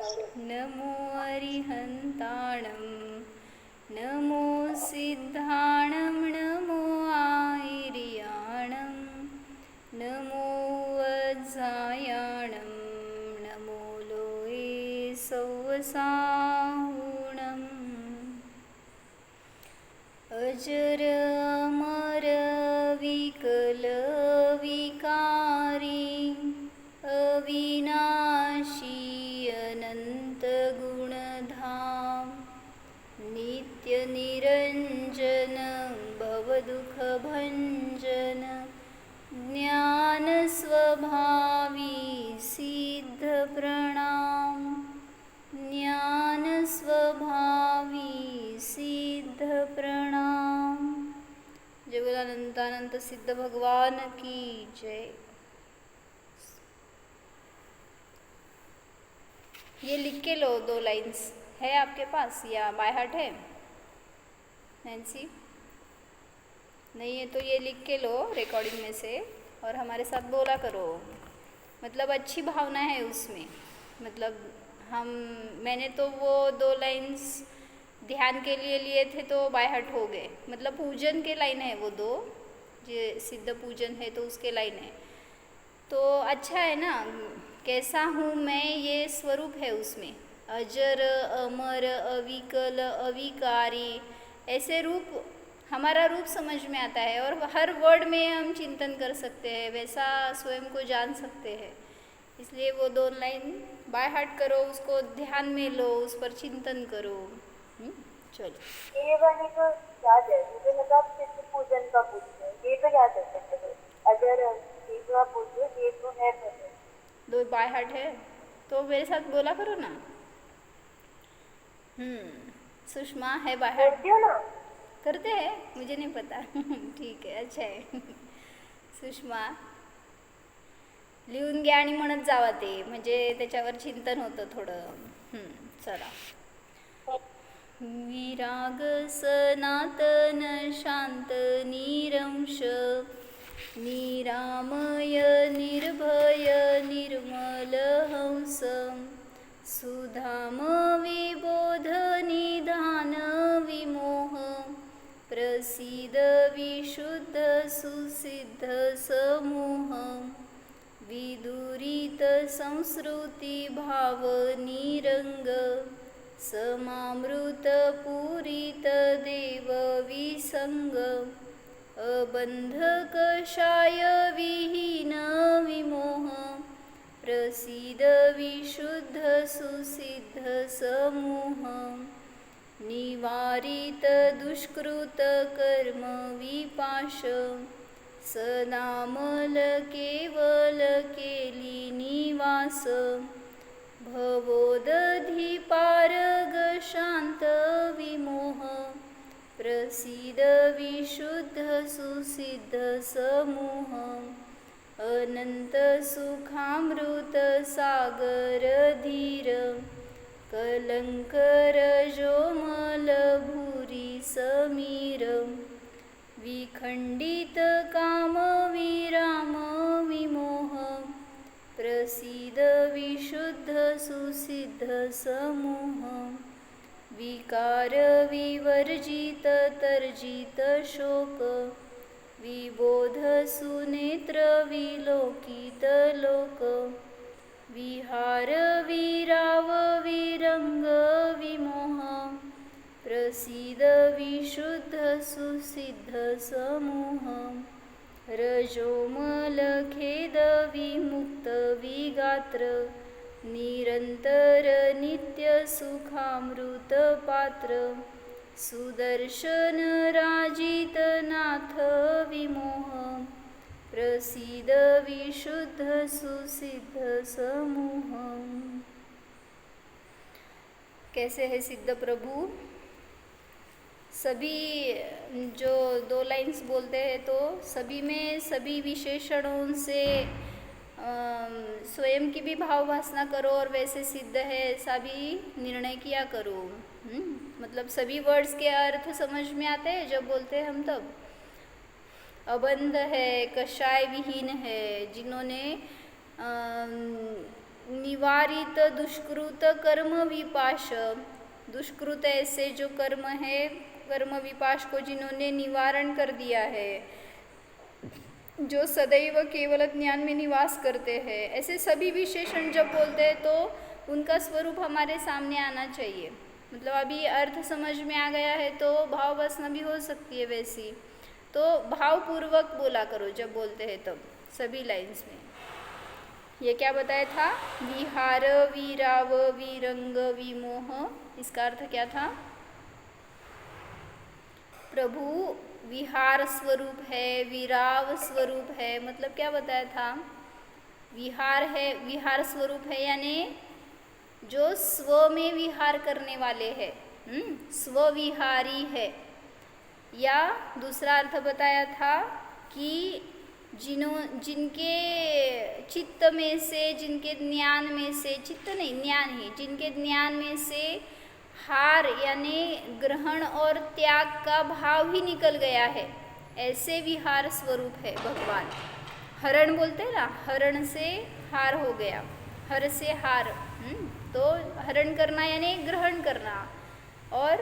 नमो अरिहन्ताणं नमो सिद्धाणं नमो आयर्याणं नमो वज्रायाणं नमो लोये सौवसाहुणम् अजर अमर विकल विकारी अविनाशी अनंत गुणधाम नित्य निरंजन भवदुःख भंजन ज्ञान स्वभावी सिद्ध प्रणाम ज्ञान स्वभावी सिद्ध प्रणाम। जय बोला अनंतानंत सिद्ध भगवान की जय। ये लिख के लो 2 लाइंस, है आपके पास या बाय हार्ट है नैन्सी? नहीं है तो ये लिख के लो रिकॉर्डिंग में से और हमारे साथ बोला करो। मतलब अच्छी भावना है उसमें। मतलब मैंने तो वो 2 लाइंस ध्यान के लिए लिए थे तो बाय हार्ट हो गए। मतलब पूजन के लाइन है वो 2, जो सिद्ध पूजन है तो उसके लाइन है। तो अच्छा है ना, कैसा हूँ मैं ये स्वरूप है उसमें। अजर अमर अविकल अविकारी, ऐसे रूप हमारा रूप समझ में आता है और हर वर्ड में हम चिंतन कर सकते हैं, वैसा स्वयं को जान सकते हैं। इसलिए वो 2 लाइन बाय हार्ट करो, उसको ध्यान में लो, उस पर चिंतन करो। चलो ये वाली तो याद है मुझे, लगा आप सिद्ध पूजन का पूछ रहे हैं। ये तो याद है मेरे को। अगर ये जो आप पूछ रहे हो ये तो है मेरे। 2 बाय हार्ट है तो मेरे साथ बोला करो ना। सुषमा है बाय हार्ट? करती हो ना? करते हैं, मुझे नहीं पता। ठीक है, अच्छा है। सुषमा लिहून घ्या आणि म्हणत जावा ते, म्हणजे त्याच्यावर चिंतन होतं थोडं। चला। विराग सनातन शांत निरंश निरामय निर्भय निर्मल हंस सुधाम विबोध निधान विमोह प्रसीद विशुद्ध सुसिद्ध समूह विदुरित संस्कृती भाव निरंग समामृत पूरित देव विसंग अबंध कषाय विहीन विमोह प्रसीद विशुद्ध सुसिद्ध समूह निवारित दुष्कृत कर्म विपाश सनामल केवल केली निवास भवोदधिपारग शांत विमोह प्रसीद विशुद्ध सुसिद्ध समूह अनंत सुखामृत सागर धीर कलंकर जोमल भूरी समीर विखंडित काम विराम विमोह प्रसीद विशुद्ध सुसिद्ध समूह विकार विवर्जित तर्जित शोक विबोध सुनेत्र विलोकित लोक विहार विराव विरंग विमोह प्रसीद विशुद्ध सुसिद्ध समूह रजोमल खेद विमुक्त विगात्र निरंतर नित्य सुखामृत पात्र सुदर्शन राजित नाथ विमोह प्रसीद विशुद्ध सुसिद्ध समूह। कैसे है सिद्ध प्रभु? सभी जो 2 लाइंस बोलते हैं तो सभी में सभी विशेषणों से स्वयं की भी भाव वासना करो और वैसे सिद्ध है ऐसा भी निर्णय किया करो। मतलब सभी वर्ड्स के अर्थ समझ में आते हैं जब बोलते हैं हम तब। अबंध है, कषाय विहीन है, जिन्होंने निवारित दुष्कृत कर्म विपाश, दुष्कृत ऐसे जो कर्म है, कर्म विपाश को जिन्होंने निवारण कर दिया है, जो सदैव केवल ज्ञान में निवास करते हैं, ऐसे सभी विशेषण जब बोलते हैं तो उनका स्वरूप हमारे सामने आना चाहिए। मतलब अभी अर्थ समझ में आ गया है तो भाव वासना भी हो सकती है वैसी, तो भावपूर्वक बोला करो जब बोलते हैं तब सभी लाइन्स में। ये क्या बताया था? विहार, वीराव, वीरंग, विमोह, इसका अर्थ क्या था? प्रभु विहार स्वरूप है, विराव स्वरूप है, मतलब क्या बताया था? विहार है, विहार स्वरूप है यानी जो स्व में विहार करने वाले हैं, स्वविहारी है। या दूसरा अर्थ बताया था कि जिनके चित्त में से, जिनके ज्ञान में से, चित्त नहीं ज्ञान ही, जिनके ज्ञान में से हार यानी ग्रहण और त्याग का भाव ही निकल गया है, ऐसे विहार स्वरूप है भगवान। हरण बोलते हैं ना, हरण से हार हो गया, हर से हार, तो हरण करना यानी ग्रहण करना और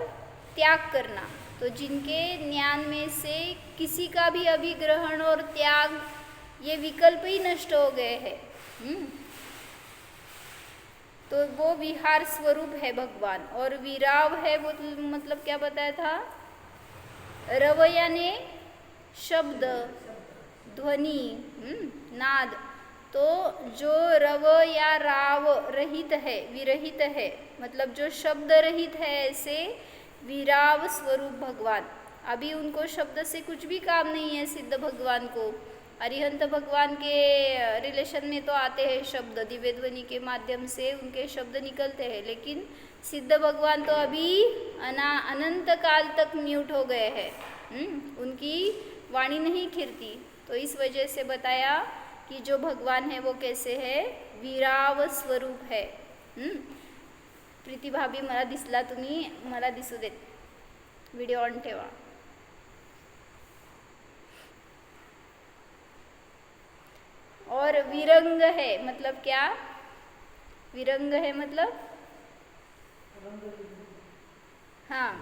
त्याग करना। तो जिनके ज्ञान में से किसी का भी अभी ग्रहण और त्याग ये विकल्प ही नष्ट हो गए हैं, तो वो विहार स्वरूप है भगवान। और विराव है वो मतलब क्या बताया था? रव यानी शब्द, ध्वनि, नाद। तो जो रव या राव रहित है, विरहित है, मतलब जो शब्द रहित है, ऐसे विराव स्वरूप भगवान। अभी उनको शब्द से कुछ भी काम नहीं है सिद्ध भगवान को। अरिहंत भगवान के रिलेशन में तो आते हैं शब्द, दिव्य ध्वनि के माध्यम से उनके शब्द निकलते हैं, लेकिन सिद्ध भगवान तो अभी अनंत काल तक म्यूट हो गए हैं, उनकी वाणी नहीं खिरती। तो इस वजह से बताया कि जो भगवान है वो कैसे है? विराव स्वरूप है। प्रीती भाभी मला दिसला, तुम्ही मला दिसू देत, व्हिडिओ ऑन ठेवा। और विरंग है मतलब क्या? विरंग है मतलब हाँ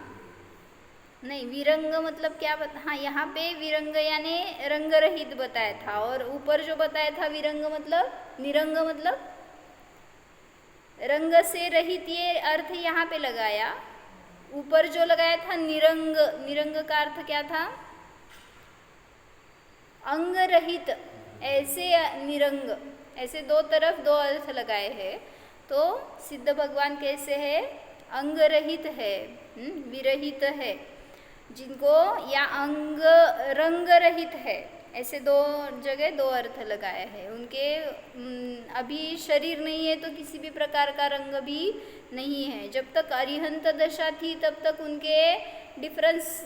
नहीं, विरंग मतलब क्या हाँ यहाँ पे विरंग यानी रंग रहित बताया था, और ऊपर जो बताया था विरंग मतलब निरंग, मतलब रंग से रहित, ये अर्थ यहाँ पे लगाया। ऊपर जो लगाया था निरंग, निरंग का अर्थ क्या था? अंग रहित, ऐसे निरंग, ऐसे दो तरफ दो अर्थ लगाए हैं। तो सिद्ध भगवान कैसे है? अंग रहित है, विरहित है, जिनको या अंग रंग रहित है, ऐसे दो जगह दो अर्थ लगाए हैं। उनके अभी शरीर नहीं है तो किसी भी प्रकार का रंग भी नहीं है। जब तक अरिहंत दशा थी तब तक उनके डिफरेंस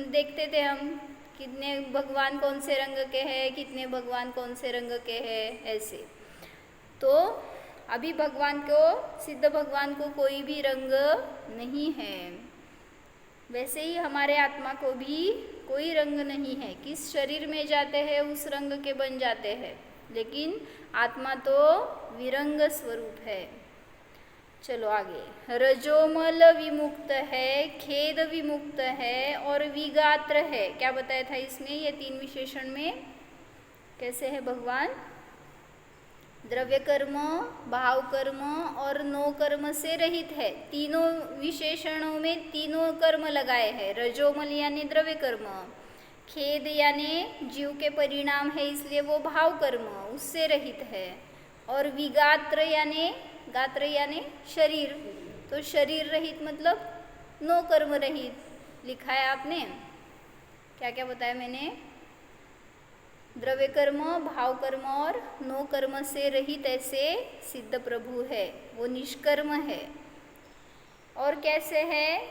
देखते थे हम, कितने भगवान कौन से रंग के हैं, कितने भगवान कौन से रंग के हैं, ऐसे। तो अभी भगवान को, सिद्ध भगवान को कोई भी रंग नहीं है। वैसे ही हमारे आत्मा को भी कोई रंग नहीं है। किस शरीर में जाते हैं उस रंग के बन जाते हैं, लेकिन आत्मा तो विरंग स्वरूप है। चलो आगे। रजोमल विमुक्त है, खेद विमुक्त है और विगात्र है। क्या बताया था इसमें? ये तीन विशेषण में कैसे है भगवान? द्रव्य कर्म, भाव कर्म और नो कर्म से रहित है। तीनों विशेषणों में तीनों कर्म लगाए हैं। रजोमल यानी द्रव्य कर्म, खेद यानी जीव के परिणाम है इसलिए वो भाव कर्म, उससे रहित है। और विगात्र यानी, गात्र यानी शरीर, तो शरीर रहित मतलब नो कर्म रहित लिखा है आपने। क्या क्या बताया मैंने? द्रव्य कर्म, भाव कर्म और नो कर्म से रहित ऐसे सिद्ध प्रभु है, वो निष्कर्म है। और कैसे है?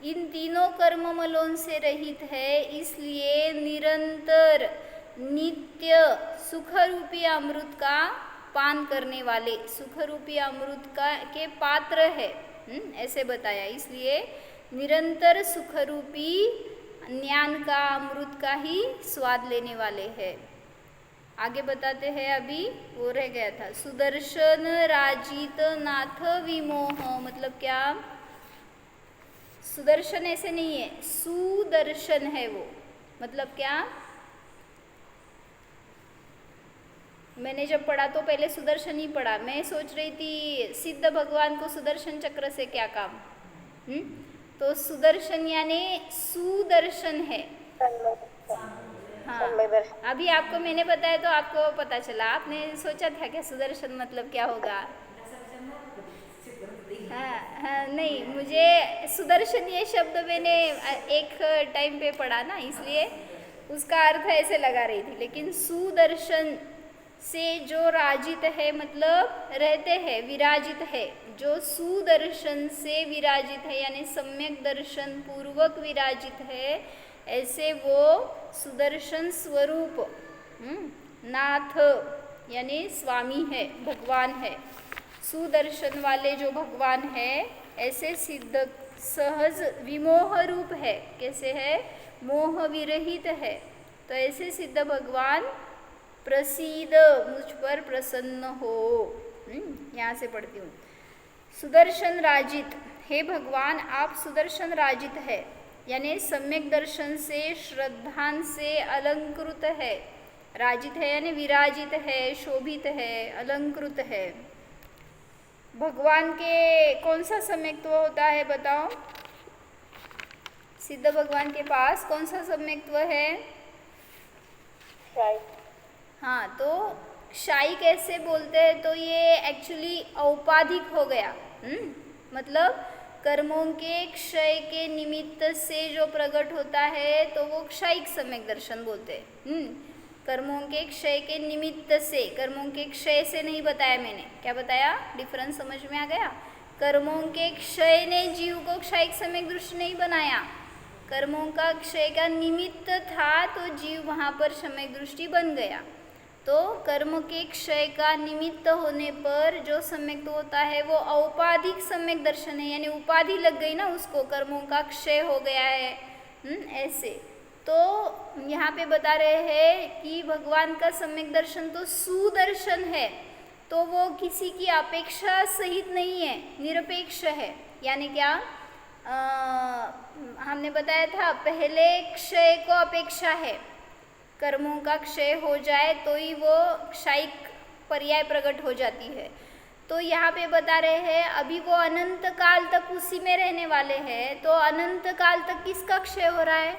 इन तीनों कर्ममलों से रहित है, इसलिए निरंतर नित्य सुख रूपी अमृत का पान करने वाले, सुख रूपी अमृत का के पात्र है, ऐसे बताया। इसलिए निरंतर सुख रूपी ज्ञान का, अमृत का ही स्वाद लेने वाले हैं। आगे बताते हैं, अभी वो रह गया था। सुदर्शन राजित नाथ विमोह, मतलब क्या? सुदर्शन ऐसे नहीं है, सुदर्शन है वो, मतलब क्या? मैंने जब पढ़ा तो पहले सुदर्शन ही पढ़ा, मैं सोच रही थी सिद्ध भगवान को सुदर्शन चक्र से क्या काम। तो सुदर्शन यानी सुदर्शन है। हाँ, अभी आपको मैंने बताया तो आपको पता चला। आपने सोचा था क्या सुदर्शन मतलब क्या होगा? हाँ हाँ, नहीं, मुझे सुदर्शन ये शब्द मैंने एक टाइम पे पढ़ा ना, इसलिए उसका अर्थ ऐसे लगा रही थी। लेकिन सुदर्शन से जो राजित है मतलब रहते हैं, विराजित है। जो सुदर्शन से विराजित है यानी सम्यक दर्शन पूर्वक विराजित है, ऐसे वो सुदर्शन स्वरूप नाथ यानी स्वामी है, भगवान है। सुदर्शन वाले जो भगवान है ऐसे सिद्ध सहज विमोह रूप है। कैसे है? मोह विरहित है। तो ऐसे सिद्ध भगवान प्रसीद, मुझ पर प्रसन्न हो। यहाँ से पढ़ती हूँ। सुदर्शन राजित, हे भगवान आप सुदर्शन राजित है, यानी सम्यक दर्शन से श्रद्धान से अलंकृत है। राजित है यानी विराजित है, शोभित है, अलंकृत है। भगवान के कौन सा सम्यक्त्व होता है बताओ? सिद्ध भगवान के पास कौन सा सम्यक्त्व है? हाँ, तो क्षाई कैसे बोलते हैं? तो ये एक्चुअली औपाधिक हो गया। मतलब कर्मों के क्षय के निमित्त से जो प्रकट होता है तो वो क्षयिक सम्यक दर्शन बोलते हैं। कर्मों के क्षय के निमित्त से, कर्मों के क्षय से नहीं बताया मैंने। क्या बताया? डिफरेंस समझ में आ गया? कर्मों के क्षय ने जीव को क्षयिक सम्यक दृष्टि नहीं बनाया। कर्मों का क्षय का निमित्त था तो जीव वहाँ पर सम्यक दृष्टि बन गया। तो कर्म के क्षय का निमित्त होने पर जो सम्यक तो होता है वो औपाधिक सम्यक दर्शन है, यानी उपाधि लग गई ना उसको, कर्मों का क्षय हो गया है। ऐसे तो यहाँ पे बता रहे हैं कि भगवान का सम्यक दर्शन तो सुदर्शन है, तो वो किसी की अपेक्षा सहित नहीं है, निरपेक्ष है। यानी क्या? हमने बताया था पहले क्षय को अपेक्षा है, कर्मों का क्षय हो जाए तो ही वो क्षयिक पर्याय प्रकट हो जाती है। तो यहाँ पे बता रहे हैं अभी वो अनंत काल तक उसी में रहने वाले हैं, तो अनंत काल तक किसका क्षय हो रहा है?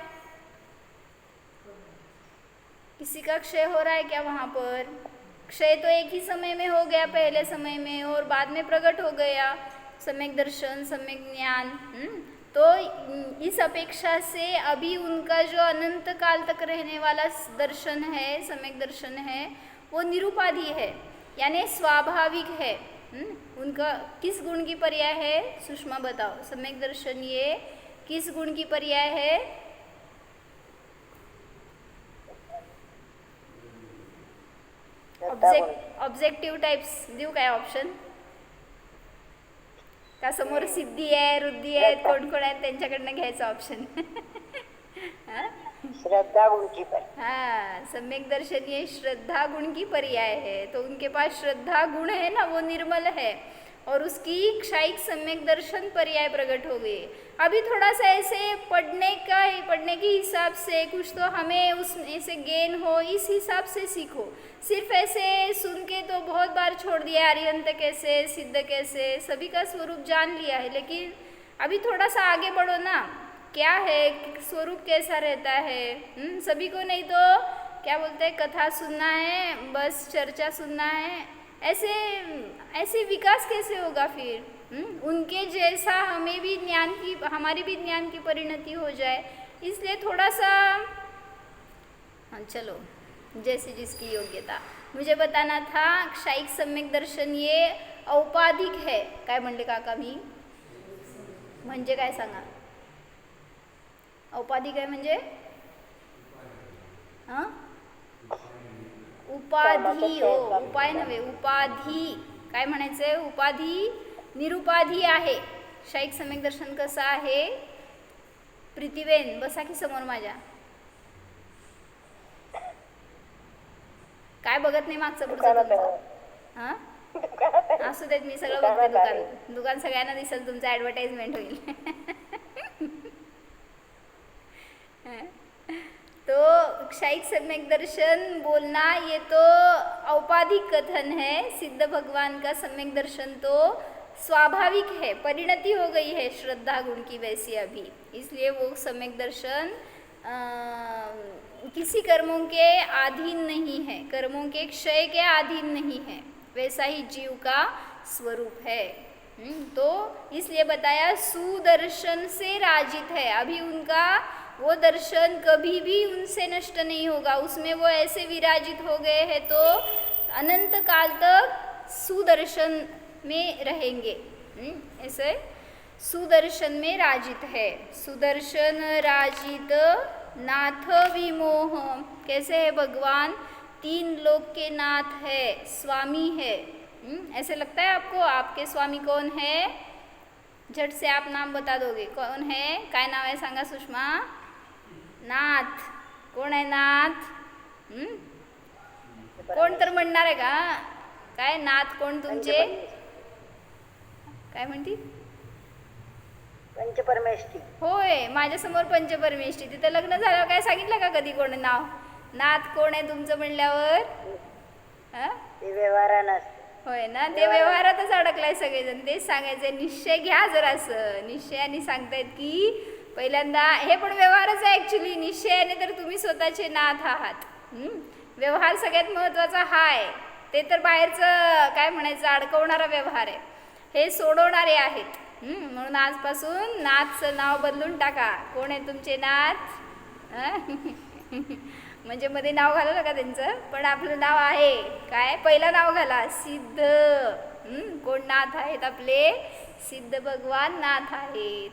किसी का क्षय हो रहा है क्या वहाँ पर? क्षय तो एक ही समय में हो गया, पहले समय में, और बाद में प्रकट हो गया सम्यक दर्शन, सम्यक ज्ञान। तो इस अपेक्षा से अभी उनका जो अनंत काल तक रहने वाला दर्शन है, सम्यक दर्शन है, वो निरुपाधि है, यानी स्वाभाविक है। उनका किस गुण की पर्याय है? सुषमा बताओ, सम्यक दर्शन ये किस गुण की पर्याय है? ऑब्जेक्टिव्ह टाइप्स देऊ काय ऑप्शन? का समोर सिद्धी आहे, रुद्धी आहे, कोण कोण आहेत त्यांच्याकडनं घ्यायचं ऑप्शन? श्रद्धा गुण की पर्याय। हाँ, सम्यक दर्शन ये श्रद्धा गुण की पर्याय है। तो उनके पास श्रद्धा गुण है ना, वो निर्मल है, और उसकी क्षयिक सम्यक दर्शन पर्याय प्रकट हो गई। अभी थोड़ा सा ऐसे पढ़ने के हिसाब से कुछ तो हमें उसमें से गेन हो, इस हिसाब से सीखो। सिर्फ ऐसे सुन के तो बहुत बार छोड़ दिया, आर्यंत कैसे, सिद्ध कैसे, सभी का स्वरूप जान लिया है, लेकिन अभी थोड़ा सा आगे बढ़ो ना, क्या है स्वरूप कैसा रहता है। सभी को नहीं तो क्या बोलते हैं, कथा सुनना है, बस चर्चा सुनना है, ऐसे विकास कैसे होगा फिर? उनके जैसा हमारी भी ज्ञान की परिणति हो जाए, इसलिए थोड़ा सा हाँ चलो, जैसे जिसकी योग्यता। मुझे बताना था क्षयिक सम्यक दर्शन ये औपाधिक है। काय म्हणले काका मी? म्हणजे काय सांगा? औपाधिक आहे म्हणजे उपाधी हो, उपाय नव्हे, उपाधी. काय म्हणायचंय? उपाधी निरुपाधी आहे. क्षयिक सम्यक दर्शन कसं आहे? प्रीतिवेन बसा की समोर माझ्या. काय बघत नाही मागचं पुढचं दुकानात तुमचं? आहे. हां, दुकानात आहे. असू देत, मी सगळं बघते. दुकानात आहे. दुकान सगळ्यांना दिसेल, तुमचं ॲडव्हर्टाइजमेंट होईल. तो क्षयिक सम्यक दर्शन बोलना ये तो औपाधिक कथन है, सिद्ध भगवान का सम्यक दर्शन तो स्वाभाविक है, परिणति हो गई है श्रद्धा गुण की वैसी अभी, इसलिए वो सम्यक दर्शन किसी कर्मों के अधीन नहीं है, कर्मों के क्षय के अधीन नहीं है, वैसा ही जीव का स्वरूप है। तो इसलिए बताया सुदर्शन से राजित है, अभी उनका वो दर्शन कभी भी उनसे नष्ट नहीं होगा, उसमें वो ऐसे विराजित हो गए हैं तो अनंत काल तक सुदर्शन में रहेंगे। ऐसे सुदर्शन में राजित है, सुदर्शन राजित नाथ विमोह, कैसे है भगवान? 3 लोक के नाथ है, स्वामी है। ऐसे लगता है आपको? आपके स्वामी कौन है? झट से आप नाम बता दोगे, कौन है? काय नाव आहे सांगा सुषमा? नाथ. कोण आहे नाथ? कोण तर म्हणणार आहे का? काय नाथ कोण तुमचे? काय म्हणती? पंचपरमेष्ठी. होय, माझ्यासमोर पंचपरमेष्ठी. तिथं लग्न झाल्यावर काय सांगितलं का कधी कोण नाव? नाथ कोण आहे तुमचं म्हणल्यावर? ते व्यवहारानं असते. होय ना, ते व्यवहारातच अडकलाय सगळेजण. तेच सांगायचंय, निश्चय घ्या जरासं. निश्चयाने सांगतायत की पहिल्यांदा हे पण व्यवहारच आहे ॲक्च्युली. निश्चयाने तर तुम्ही स्वतःचे नाथ आहात. व्यवहार सगळ्यात महत्त्वाचा हा आहे. ते तर बाहेरचं काय म्हणायचं अडकवणारा व्यवहार आहे, हे सोडवणारे आहेत. म्हणून आजपासून नाथचं नाव बदलून टाका. कोण आहे तुमचे नाथ? म्हणजे मध्ये नाव घालू नका त्यांचं, पण आपलं नाव आहे काय? पहिलं नाव घाला सिद्ध. कोण नाथ आहेत आपले? सिद्ध भगवान नाथ आहेत.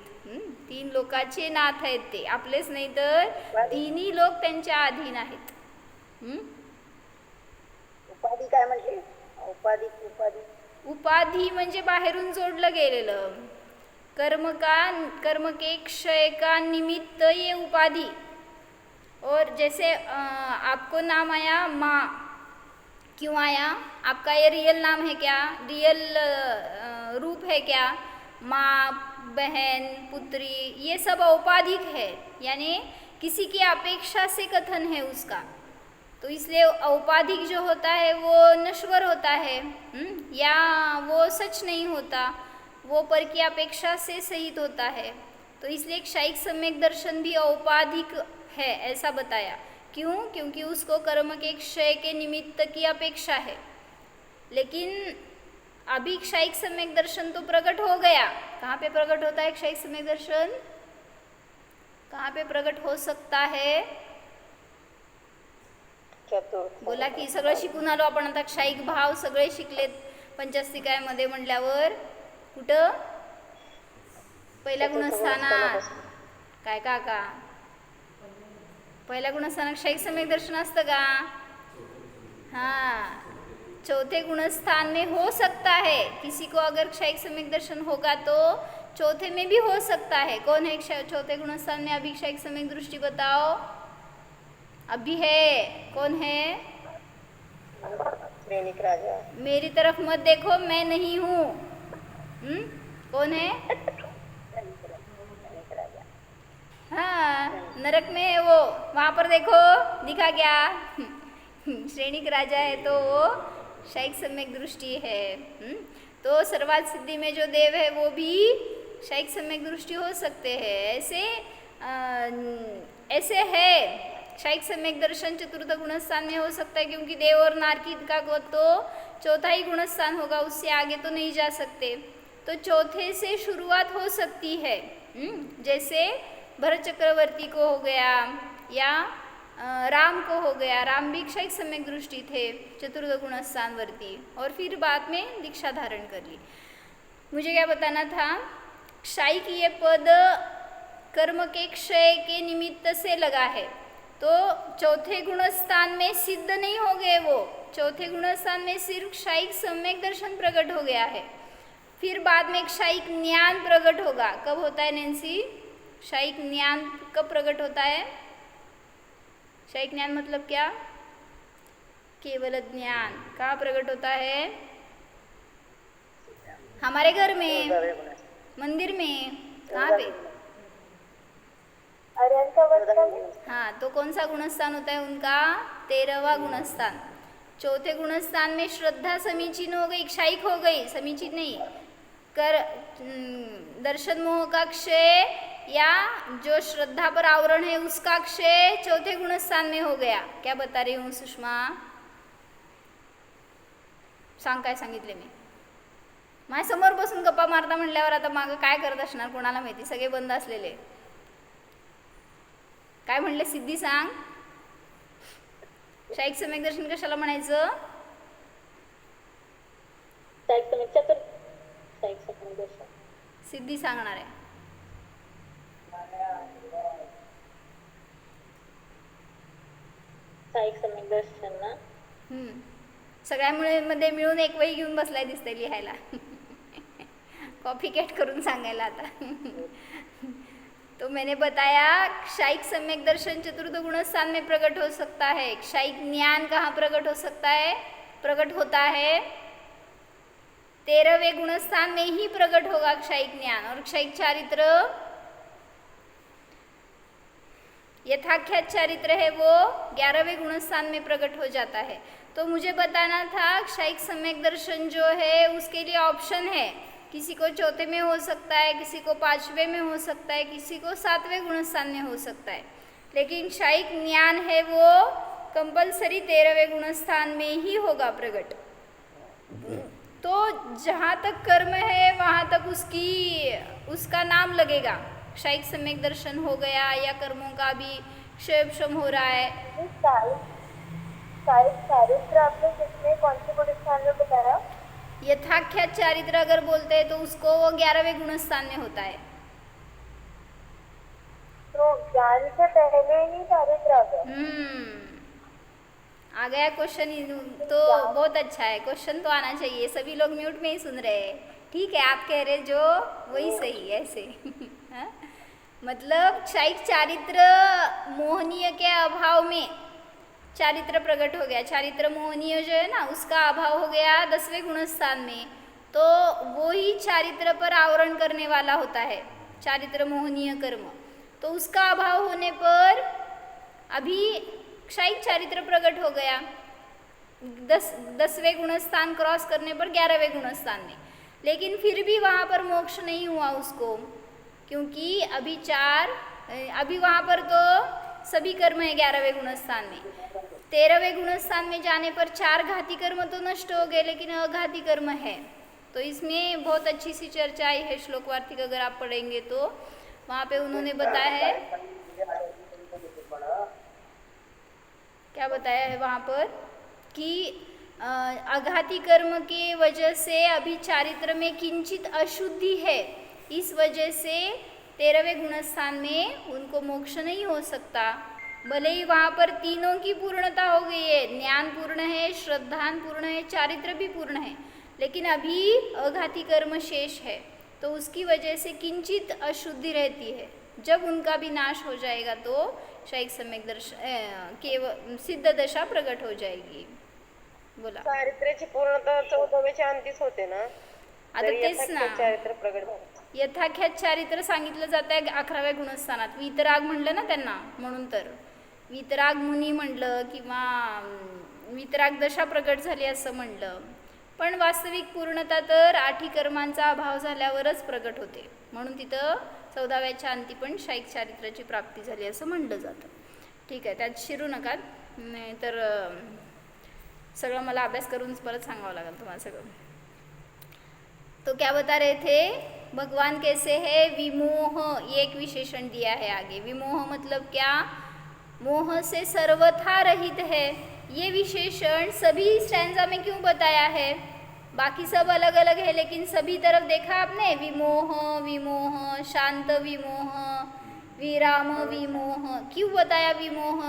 3 लोकाचे नाथ आहेत ते, आपलेच नाही तर 3ही लोक त्यांच्या अधीन आहेत. उपाधी काय म्हटली? उपाधी उपाधी म्हणजे बाहेरून जोडलं गेलेलं. कर्म के क्षय का निमित्त ये उपाधि. और जैसे आपको नाम आया माँ, क्यों आया? आपका ये रियल नाम है क्या? रियल रूप है क्या? माँ, बहन, पुत्री, ये सब औपाधिक है, यानी किसी की अपेक्षा से कथन है उसका. तो इसलिए औपाधिक जो होता है वो नश्वर होता है, या वो सच नहीं होता, वो पर की अपेक्षा से सहित होता है. तो इसलिए क्षयिक सम्यक दर्शन भी औपाधिक है, ऐसा बताया. क्यों? क्योंकि उसको कर्म के क्षय के निमित्त की अपेक्षा है. लेकिन अभी क्षयिक सम्यक दर्शन तो प्रकट हो गया. कहाँ पे प्रकट होता है क्षयिक सम्यक दर्शन? कहाँ पे प्रकट हो सकता है? बोला की. सगळं शिकून आलो आपण आता. क्षयिक भाव सगळे शिकलेत पंचस्तिकामध्ये म्हणल्यावर. कुठं? पहिल्या गुणस्थानात. काय काका? पहिल्या गुणस्थानात क्षयिक सम्यक दर्शन असतं का? हाँ, चौथे गुणस्थान में हो सकता है. किसी को अगर क्षयिक सम्यक दर्शन होगा तो चौथे में भी हो सकता है. कौन है चौथे गुणस्थान में अभी क्षयिक सम्यक दृष्टि? बताओ. अभी है. कौन है? श्रेणिक राजा. मेरी तरफ मत देखो, मैं नहीं हूँ. कौन है? हाँ, नरक में है वो. वहाँ पर देखो, दिखा क्या? श्रेणिक राजा है तो वो क्षयिक सम्यक दृष्टि है. तो सर्वार्थ सिद्धि में जो देव है वो भी क्षयिक सम्यक दृष्टि हो सकते हैं. ऐसे है. क्षयिक सम्यक दर्शन चतुर्थ गुणस्थान में हो सकता है, क्योंकि देव और नारकीत का तो चौथा ही गुणस्थान होगा, उससे आगे तो नहीं जा सकते. तो चौथे से शुरुआत हो सकती है. जैसे भरत चक्रवर्ती को हो गया, या राम को हो गया. राम भी क्षयिक सम्यक दृष्टि थे चतुर्थ गुणस्थानवर्ती, और फिर बाद में दीक्षा धारण कर ली. मुझे क्या बताना था? क्षयिक ये पद कर्म के क्षय के निमित्त से लगा है, तो चौथे गुणस्थान में सिद्ध नहीं हो गए वो. चौथे गुणस्थान में सिर्फ क्षयिक सम्यक दर्शन प्रकट हो गया है. फिर बाद में क्षयिक ज्ञान प्रकट होगा. कब होता है नैन्सी? क्षयिक ज्ञान कब प्रकट होता है? क्षयिक ज्ञान मतलब क्या? केवल ज्ञान कहाँ प्रकट होता है? हमारे घर में, मंदिर में, कहाँ पे? अर्यंत अवस्था में। हाँ, तो कौन सा गुणस्थान होता है उनका? 13वां गुणस्थान। चौथे गुणस्थान में श्रद्धा समीचीन हो गई, क्षयिक हो गई, समीचीन नहीं, कर दर्शन मोह का क्षय या जो श्रद्धा पर आवरण है उसका क्षय चौथे गुणस्थान में हो गया. क्या बता रही हूँ सुषमा? सांग काय सांगितले मी? माझ्या समोर बसून गप्पा मारता म्हणल्यावर आता मागं काय करत असणार कोणाला माहिती, सगळे बंद असलेले. काय म्हणले सिद्धी सांग? शाईक सम्यक दर्शन कशाला म्हणायचं? सिद्धी सांगणार आहे. शाईक सम्यक दर्शन ना. सगळ्यामुळे मध्ये मिळून एक वही घेऊन बसलाय दिसतंय लिहायला. कॉपी कॅट करून सांगायला आता. तो मैंने बताया क्षायिक सम्यक दर्शन चतुर्थ गुणस्थान में प्रकट हो सकता है. क्षायिक ज्ञान कहाँ प्रकट हो सकता है? प्रकट होता है 13वें गुणस्थान में ही प्रकट होगा क्षायिक ज्ञान. और क्षायिक चारित्र यथाख्यात चारित्र है वो 11वें गुणस्थान में प्रकट हो जाता है. तो मुझे बताना था क्षायिक सम्यक दर्शन जो है उसके लिए ऑप्शन है. किसी को चौथे में हो सकता है, किसी को 5वें में हो सकता है, किसी को 7वें गुणस्थान में हो सकता है. लेकिन क्षायिक ज्ञान है वो कंपलसरी 13वें गुणस्थान में ही होगा प्रकट. तो जहाँ तक कर्म है वहाँ तक उसका नाम लगेगा. क्षायिक सम्यक दर्शन हो गया या कर्मों का भी क्षयक्षम हो रहा है. चारित्र आपने किसमें कौन से गुणस्थान में बताया? यथाख्यात चारित्र अगर बोलते हैं तो उसको वो 11वें गुणस्थान में होता है. तो ज्ञान से पहले ही चारित्र आ गया. आ गया क्वेश्चन. तो बहुत अच्छा है, क्वेश्चन तो आना चाहिए. सभी लोग म्यूट में ही सुन रहे हैं. ठीक है, आप कह रहे जो वही सही है ऐसे. मतलब क्षायिक चारित्र मोहनीय के अभाव में चारित्र प्रकट हो गया. चारित्र मोहनीय जो है ना उसका अभाव हो गया 10वें गुणस्थान में. तो वो ही चारित्र पर आवरण करने वाला होता है, चारित्र मोहनीय कर्म. तो उसका अभाव होने पर अभी क्षायिक चारित्र प्रकट हो गया 10वें गुणस्थान क्रॉस करने पर 11वें गुणस्थान में. लेकिन फिर भी वहाँ पर मोक्ष नहीं हुआ उसको, क्योंकि अभी वहाँ पर तो सभी कर्म है 11वें गुणस्थान में. 13वें गुणस्थान में जाने पर 4 घाती कर्म तो नष्ट हो गए, लेकिन अघाती कर्म है. तो इसमें बहुत अच्छी सी चर्चा आई है श्लोक वार्तिक, अगर आप पढ़ेंगे तो वहाँ पे उन्होंने बताया है. क्या बताया है वहाँ पर कि अघाती कर्म के वजह से अभी चारित्र में किंचित अशुद्धि है. इस वजह से 13वें गुणस्थान में उनको मोक्ष नहीं हो सकता. भले ही वहाँ पर तीनों की पूर्णता हो गई है, ज्ञान पूर्ण है, श्रद्धान पूर्ण है, चारित्र भी पूर्ण है, लेकिन अभी अघाती कर्म शेष है. तो उसकी वजह से किंचित अशुद्धि रहती है. जब उनका भी नाश हो जाएगा तो क्षायिक सम्यक दर्शन केवल सिद्ध दशा प्रकट हो जाएगी. बोला. चारित्र्याची पूर्णता 14वेच्या अंतीच होते ना. आता तेच ना, चारित्र प्रकट झालं. यथाख्यात चारित्र सांगितलं जात आहे 11व्या गुणस्थानात. वीतराग म्हणलं ना त्यांना, म्हणून तर वीतराग मुनी म्हणलं किंवा वीतराग दशा प्रकट झाली असं म्हणलं. पण वास्तविक पूर्णता तर 8 कर्मांचा अभाव झाल्यावरच प्रकट होते. म्हणून तिथं 14व्याच्या अंती पण क्षायिक चारित्राची प्राप्ती झाली असं म्हणलं जातं. ठीक आहे, त्यात शिरू नका, नाही तर सगळं मला अभ्यास करून परत सांगावं लागेल तुम्हाला सगळं. तो क्या बता रहे थे? भगवान कैसे है? विमोह, ये एक विशेषण दिया है आगे. विमोह मतलब क्या? मोह से सर्वथा रहित है. ये विशेषण सभी स्टैंजा में क्यों बताया है? बाकी सब अलग अलग है, लेकिन सभी तरफ देखा आपने? विमोह, विमोह, शांत विमोह, विराम विमोह. क्यों बताया विमोह?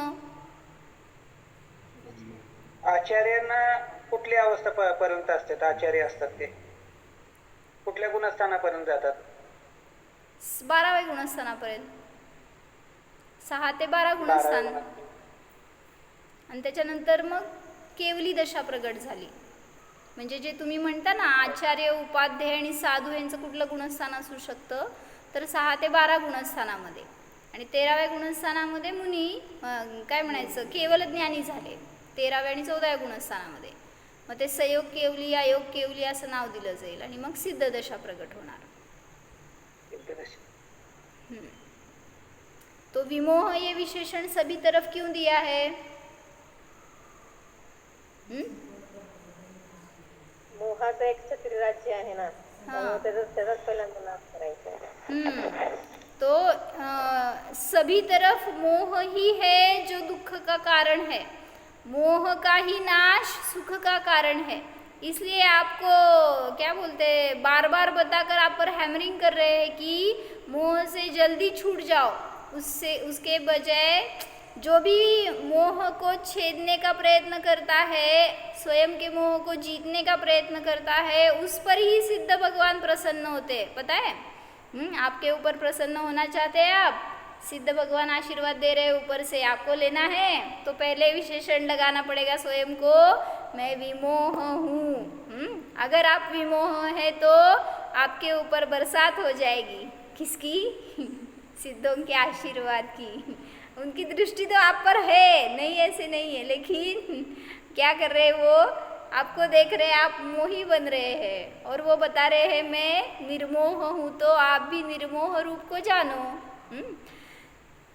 आचार्यांना कुठल्या अवस्था पर्यंत असतात? आचार्य असतात ते कुठल्या गुणस्थानापर्यंत जातात? 12व्या गुणस्थानापर्यंत. 6 ते 12 गुणस्थान. आणि त्याच्यानंतर मग केवली दशा प्रगट झाली. म्हणजे जे तुम्ही म्हणता ना आचार्य, उपाध्याय आणि साधू यांचं कुठलं गुणस्थान असू शकतं, तर 6 ते 12 गुणस्थानामध्ये, आणि 13व्या गुणस्थानामध्ये मुनी काय म्हणायचं केवल ज्ञानी झाले 13व्या आणि 14व्या गुणस्थानामध्ये. मग ते संयोग केवली, अयोग केवली असं नाव दिलं जाईल आणि मग सिद्ध दशा प्रगट होणार. तो विमोह ये विशेषण सभी तरफ क्यों दिया है? मोहाचं एक चक्री राज्य आहे ना, त्यामुळे त्याचाच पहिल्यांदा नाश करायचा आहे. तो सभी तरफ मोह ही है जो दुख का कारण है. मोह का ही नाश सुख का कारण है. इसलिए आपको क्या बोलते हैं, बार बार बताकर आप पर हैमरिंग कर रहे हैं कि मोह से जल्दी छूट जाओ. उसके बजाय जो भी मोह को छेदने का प्रयत्न करता है, स्वयं के मोह को जीतने का प्रयत्न करता है, उस पर ही सिद्ध भगवान प्रसन्न होते हैं. पता है, आपके ऊपर प्रसन्न होना चाहते हैं आप, सिद्ध भगवान आशीर्वाद दे रहे ऊपर से, आपको लेना है तो पहले विशेषण लगाना पड़ेगा स्वयं को, मैं विमोह हूँ. अगर आप विमोह है तो आपके ऊपर बरसात हो जाएगी. किसकी? सिद्धों के आशीर्वाद की. उनकी दृष्टि तो आप पर है, नहीं ऐसे नहीं है, लेकिन क्या कर रहे हैं वो, आपको देख रहे हैं, आप मोही बन रहे हैं और वो बता रहे हैं मैं निर्मोह हूँ, तो आप भी निर्मोह रूप को जानो.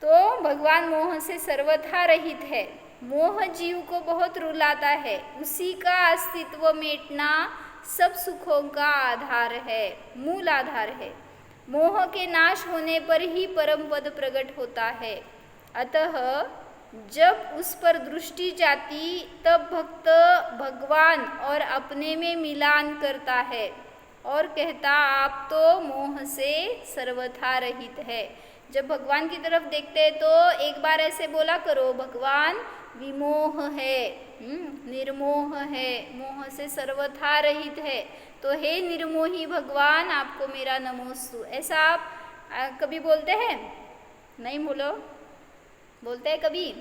तो भगवान मोह से सर्वथा रहित है. मोह जीव को बहुत रुलाता है. उसी का अस्तित्व मेटना सब सुखों का आधार है, मूल आधार है. मोह के नाश होने पर ही परम पद प्रकट होता है. अतः जब उस पर दृष्टि जाती तब भक्त भगवान और अपने में मिलान करता है और कहता आप तो मोह से सर्वथा रहित है. जब भगवान की तरफ देखते हैं तो एक बार ऐसे बोला करो, भगवान विमोह है, निर्मोह है, मोह से सर्वथा रहित है. तो हे निर्मोही भगवान, आपको मेरा नमोस्तु. ऐसा आप कभी बोलते हैं? नहीं बोलो, बोलते हैं कभी?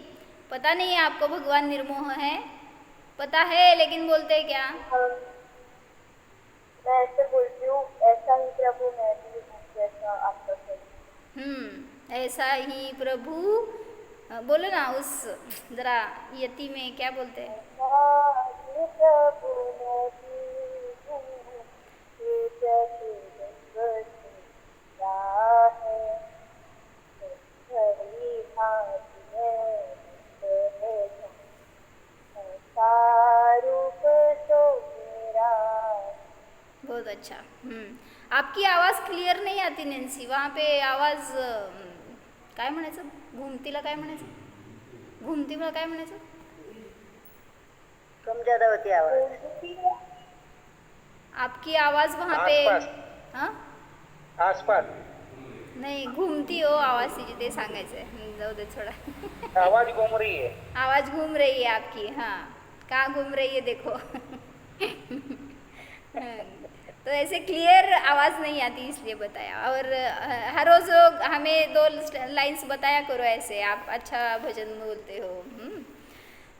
पता नहीं है आपको भगवान निर्मोह है, पता है लेकिन बोलते हैं क्या? मैं ऐसे बोलती हूँ, ऐसा ही प्रभु मैं भी हूँ जैसा आपका सही. ऐसा ही प्रभु, बोलो ना उस जरा यति में क्या बोलते हैं? प्रभु मैं भी हूँ, ये जैसे जंगल है, भरी भांति है, रूप तो मेरा. बहुत अच्छा. आपकी आवाज़ क्लिअर नाही आती नॅन्सी. वहाँ पे आवाज़ काय म्हणायचं, घुमतीला काय म्हणायचं, घुमतीला काय म्हणायचं, कम ज्यादा होती आवाज. आपकी आवाज़ वहाँ पे हाँ आसपास नहीं घूमती हो आवाज़ तिची, ते सांगायचं आहे. जाऊ दे थोड़ा. आवाज घूम रही है. आवाज़ घूम रही है आपकी. हाँ, कहाँ घूम रही है देखो. तो ऐसे क्लियर आवाज़ नहीं आती इसलिए बताया. और हर रोज़ हमें 2 लाइन्स बताया करो ऐसे, आप अच्छा भजन बोलते हो.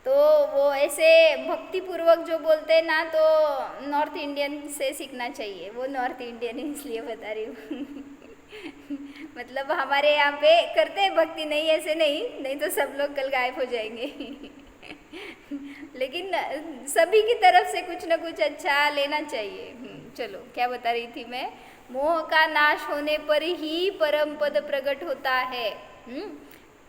तो वो ऐसे भक्तिपूर्वक जो बोलते हैं ना, तो नॉर्थ इंडियन से सीखना चाहिए. वो नॉर्थ इंडियन इसलिए बता रही हूँ. मतलब हमारे यहाँ पे करते हैं भक्ति, नहीं ऐसे नहीं तो सब लोग कल गायब हो जाएंगे. लेकिन सभी की तरफ से कुछ न कुछ अच्छा लेना चाहिए. चलो, क्या बता रही थी मैं? मोह का नाश होने पर ही परम पद प्रकट होता है.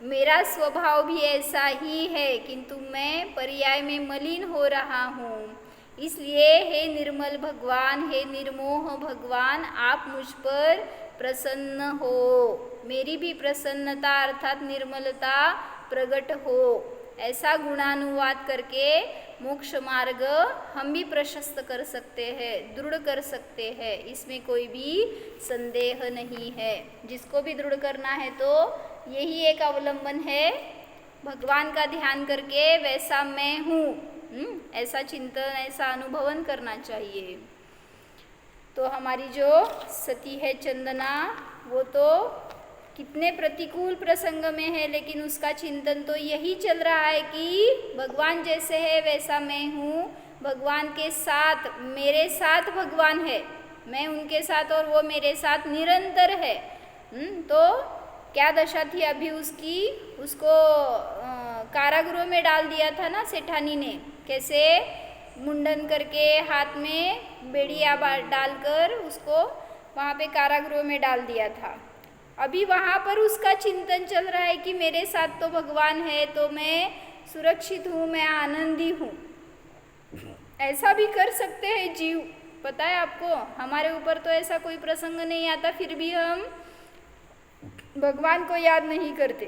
मेरा स्वभाव भी ऐसा ही है, किंतु मैं पर्याय में मलिन हो रहा हूँ. इसलिए हे निर्मल भगवान, हे निर्मोह भगवान, आप मुझ पर प्रसन्न हो. मेरी भी प्रसन्नता अर्थात निर्मलता प्रकट हो. ऐसा गुणानुवाद करके मोक्ष मार्ग हम भी प्रशस्त कर सकते हैं, दृढ़ कर सकते हैं. इसमें कोई भी संदेह नहीं है. जिसको भी दृढ़ करना है तो यही एक अवलंबन है, भगवान का ध्यान करके वैसा मैं हूँ, ऐसा चिंतन, ऐसा अनुभवन करना चाहिए. तो हमारी जो सती है चंदना, वो तो कितने प्रतिकूल प्रसंग में है, लेकिन उसका चिंतन तो यही चल रहा है कि भगवान जैसे है वैसा मैं हूँ, भगवान के साथ, मेरे साथ भगवान है, मैं उनके साथ और वो मेरे साथ निरंतर है। तो क्या दशा थी अभी उसकी, उसको कारागृह में डाल दिया था ना सेठानी ने, कैसे मुंडन करके हाथ में बेड़िया डालकर उसको वहाँ पे कारागृह में डाल दिया था। अभी वहाँ पर उसका चिंतन चल रहा है कि मेरे साथ तो भगवान है, तो मैं सुरक्षित हूँ, मैं आनंदी हूँ। ऐसा भी कर सकते हैं जीव, पता है आपको, हमारे ऊपर तो ऐसा कोई प्रसंग नहीं आता, फिर भी हम भगवान को याद नहीं करते।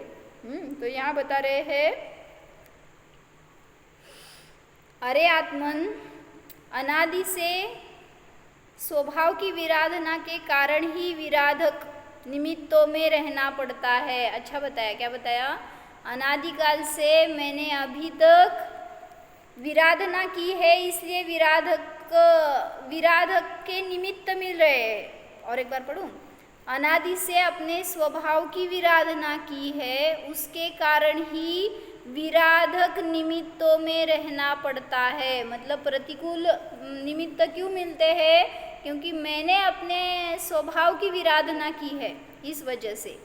तो यहाँ बता रहे हैं, अरे आत्मन, अनादि से स्वभाव की विराधना के कारण ही विराधक निमित्तों में रहना पड़ता है। अच्छा बताया, क्या बताया? अनादिकाल से मैंने अभी तक विराधना की है, इसलिए विराधक के निमित्त मिल रहे हैं। और एक बार पढ़ूं, अनादि से अपने स्वभाव की विराधना की है, उसके कारण ही विराधक निमित्तों में रहना पड़ता है। मतलब प्रतिकूल निमित्त क्यों मिलते हैं? क्योंकि मैंने अपने स्वभाव की विराधना की है, इस वजह से।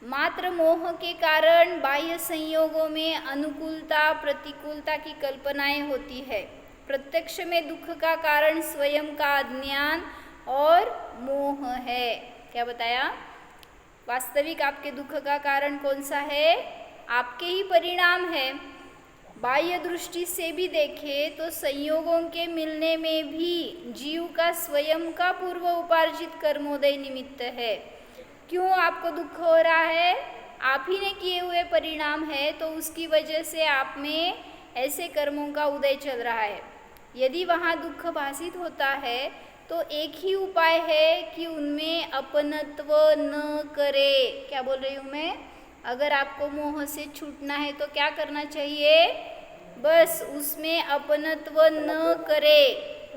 मात्र मोह के कारण बाह्य संयोगों में अनुकूलता प्रतिकूलता की कल्पनाएं होती है। प्रत्यक्ष में दुख का कारण स्वयं का अज्ञान और मोह है। क्या बताया? वास्तविक आपके दुख का कारण कौन सा है? आपके ही परिणाम है। बाह्य दृष्टि से भी देखें तो संयोगों के मिलने में भी जीव का स्वयं का पूर्व उपार्जित कर्मोदय निमित्त है। क्यों आपको दुख हो रहा है? आप ही ने किए हुए परिणाम है, तो उसकी वजह से आप में ऐसे कर्मों का उदय चल रहा है। यदि वहाँ दुख भासित होता है तो एक ही उपाय है कि उनमें अपनत्व न करे। क्या बोल रही हूँ मैं? अगर आपको मोह से छूटना है तो क्या करना चाहिए? बस उसमें अपनत्व न करे,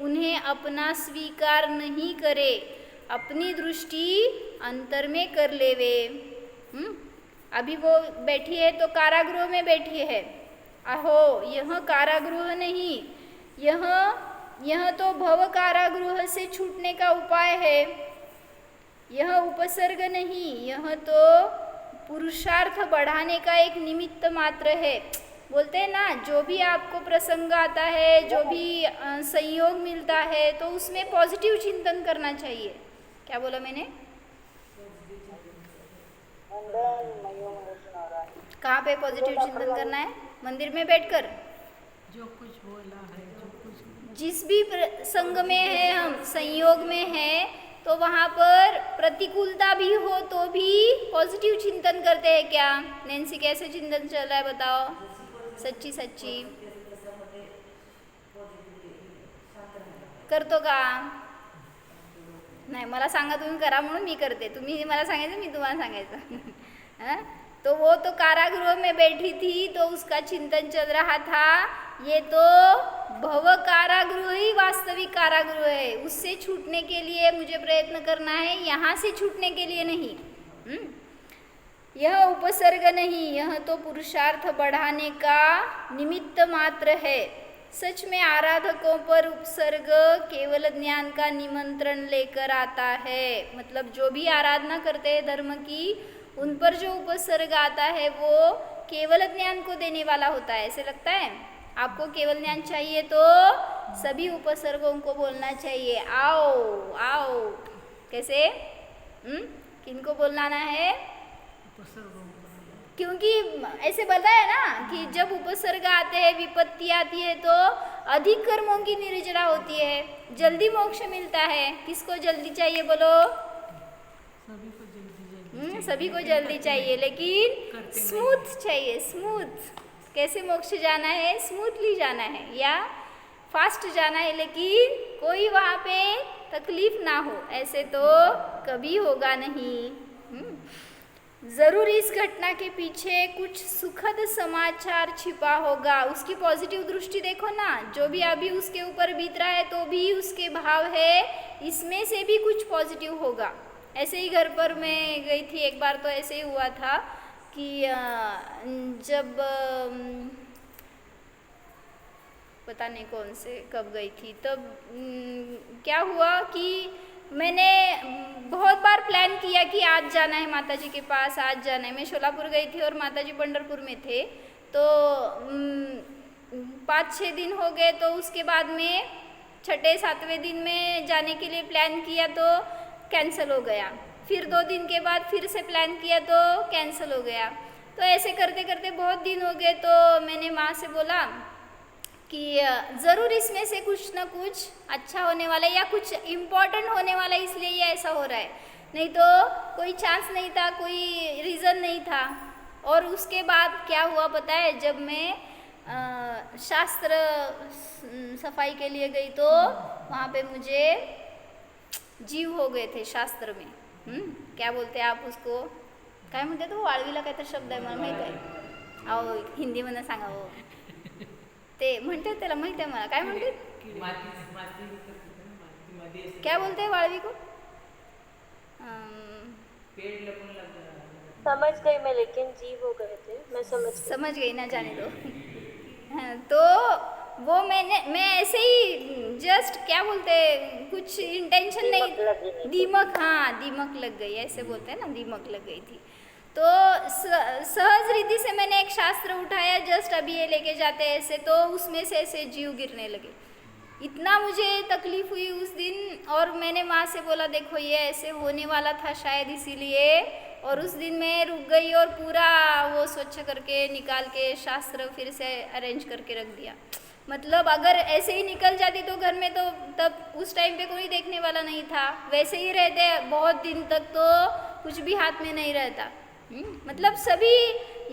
उन्हें अपना स्वीकार नहीं करे, अपनी दृष्टि अंतर में कर लेवे। अभी वो बैठी है तो कारागृह में बैठी है। आहो, यह कारागृह नहीं, यह तो भव कारागृह से छूटने का उपाय है। यह उपसर्ग नहीं, यह तो पुरुषार्थ बढ़ाने का एक निमित्त मात्र है। बोलते हैं ना, जो भी आपको प्रसंग आता है, जो भी संयोग मिलता है, तो उसमें पॉजिटिव चिंतन करना चाहिए। क्या बोला मैंने? कहाँ पे पॉजिटिव चिंतन करना है? मंदिर में बैठकर जो कुछ बोला है, जो कुछ जिस भी संग में है, हम संयोग में है, तो वहाँ पर प्रतिकूलता भी हो तो भी पॉजिटिव चिंतन करते हैं क्या? नैन्सी, कैसे चिंतन चल रहा है बताओ? सच्ची सच्ची करतो का? नाही, मला सांगा तुम्ही करा म्हणून मी करते, तुम्ही मला सांगायचं, मी तुम्हाला सांगायचं। तो वो तो कारागृह में बैठी थी, तो उसका चिंतन चल रहा था, ये तो भव कारागृह ही वास्तविक कारागृह है, उससे छूटने के लिए मुझे प्रयत्न करना है, यहाँ से छूटने के लिए नहीं। यह उपसर्ग नहीं, यह तो पुरुषार्थ बढ़ाने का निमित्त मात्र है। सच में आराधकों पर उपसर्ग केवल ज्ञान का निमंत्रण लेकर आता है। मतलब जो भी आराधना करते हैं धर्म की, उन पर जो उपसर्ग आता है वो केवल ज्ञान को देने वाला होता है। ऐसे लगता है आपको केवल ज्ञान चाहिए तो सभी उपसर्गों को बोलना चाहिए, आओ आओ। कैसे? किनको बोलना है? क्योंकि ऐसे बताया ना कि जब उपसर्ग आते हैं, विपत्ति आती है, तो अधिक कर्मों की निर्जरा होती है, जल्दी मोक्ष मिलता है। किसको जल्दी चाहिए बोलो? सभी को जल्दी चाहिए, लेकिन स्मूथ चाहिए, स्मूथ। कैसे मोक्ष जाना है? स्मूथली जाना है या फास्ट जाना है, लेकिन कोई वहाँ पे तकलीफ ना हो, ऐसे तो कभी होगा नहीं। ज़रूर इस घटना के पीछे कुछ सुखद समाचार छिपा होगा। उसकी पॉजिटिव दृष्टि देखो ना, जो भी अभी उसके ऊपर बीत रहा है तो भी उसके भाव है, इसमें से भी कुछ पॉजिटिव होगा। ऐसे ही घर पर मैं गई थी एक बार, तो ऐसे ही हुआ था कि जब पता नहीं कौन से कब गई थी, तब क्या हुआ कि मैंने बहुत बार प्लान किया कि आज जाना है माता जी के पास, आज जाना है। मैं शोलापुर गई थी और माता जी पंढरपुर में थे, तो 5-6 दिन हो गए, तो उसके बाद में छठे 7वें दिन में जाने के लिए प्लान किया तो कैंसिल हो गया। फिर 2 दिन के बाद फिर से प्लान किया तो कैंसिल हो गया। तो ऐसे करते करते बहुत दिन हो गए, तो मैंने माँ से बोला कि ज़रूर इसमें से कुछ ना कुछ अच्छा होने वाला है या कुछ इम्पोर्टेंट होने वाला है, इसलिए ये ऐसा हो रहा है, नहीं तो कोई चांस नहीं था, कोई रीज़न नहीं था। और उसके बाद क्या हुआ पता है, जब मैं शास्त्र सफाई के लिए गई तो वहाँ पे मुझे जीव हो गए थे शास्त्र में। क्या बोलते हैं आप उसको, काय म्हणते तो वाळवीला काय तर शब्द आहे, मला माहीत आहे, अहो हिंदीमध्ये सांगा हो, ते म्हणतात त्याला माहिती आहे मला, काय म्हणतात, क्या बोलते हैं वाळवी को, समझ गई मैं, लेकिन जीव हो गए थे, मैं समझ गई ना, जाने दो। हाँ, तो वो मैं ऐसे ही जस्ट क्या बोलते कुछ इंटेंशन नहीं, दीमक, हाँ दीमक लग गई, ऐसे बोलते हैं ना, दीमक लग गई थी। तो सहज रीति से मैंने एक शास्त्र उठाया, जस्ट अभी ये लेके जाते हैं ऐसे, तो उसमें से ऐसे जीव गिरने लगे। इतना मुझे तकलीफ हुई उस दिन, और मैंने माँ से बोला देखो ये ऐसे होने वाला था शायद इसीलिए, और उस दिन मैं रुक गई और पूरा वो स्वच्छ करके निकाल के शास्त्र फिर से अरेंज करके रख दिया। मतलब अगर ऐसे ही निकल जाती तो घर में, तो तब उस टाइम पे कोई देखने वाला नहीं था, वैसे ही रहते बहुत दिन तक तो कुछ भी हाथ में नहीं रहता। मतलब सभी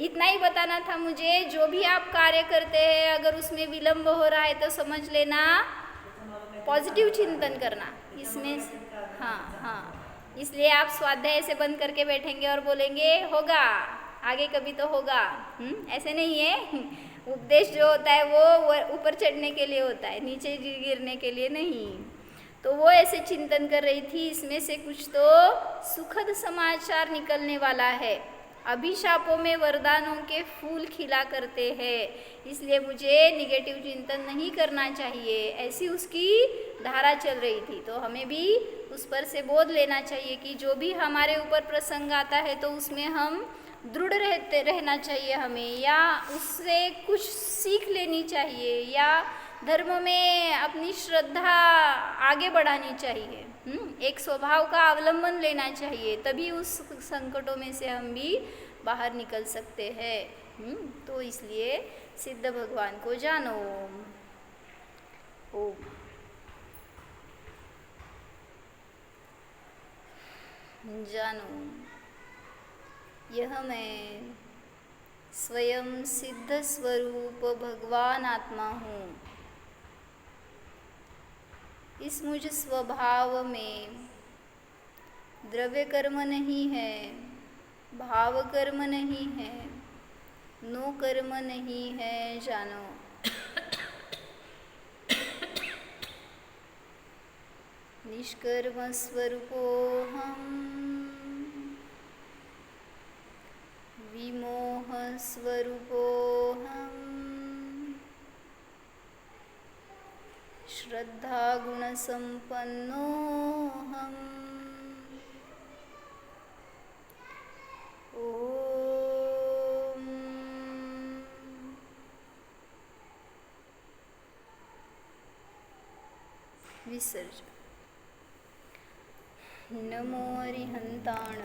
इतना ही बताना था मुझे, जो भी आप कार्य करते हैं अगर उसमें विलम्ब हो रहा है तो समझ लेना, पॉजिटिव चिंतन करना इसमें। हाँ हाँ, इसलिए आप स्वाध्याय से बंद करके बैठेंगे और बोलेंगे होगा, आगे कभी तो होगा। ऐसे नहीं है, उपदेश जो होता है वो ऊपर चढ़ने के लिए होता है, नीचे गिरने के लिए नहीं। तो वो ऐसे चिंतन कर रही थी, इसमें से कुछ तो सुखद समाचार निकलने वाला है। अभिशापों में वरदानों के फूल खिला करते हैं, इसलिए मुझे निगेटिव चिंतन नहीं करना चाहिए, ऐसी उसकी धारा चल रही थी। तो हमें भी उस पर से बोध लेना चाहिए कि जो भी हमारे ऊपर प्रसंग आता है तो उसमें हम दृढ़ रहना चाहिए हमें, या उससे कुछ सीख लेनी चाहिए, या धर्म में अपनी श्रद्धा आगे बढ़ानी चाहिए। एक स्वभाव का अवलंबन लेना चाहिए, तभी उस संकटों में से हम भी बाहर निकल सकते हैं। तो इसलिए सिद्ध भगवान को जानो। ओम। जानो यह मैं स्वयं सिद्ध स्वरूप भगवान आत्मा हूँ। इस मुझ स्वभाव में द्रव्य कर्म नहीं है, भाव कर्म नहीं है, नो कर्म नहीं है, जानो। निष्कर्म स्वरूपोऽहम्, विमोह स्वरूपोऽहम्, श्रद्धा गुण संपन्नोऽहम्। ओम। विसर्जन। नमो अरिहंताण।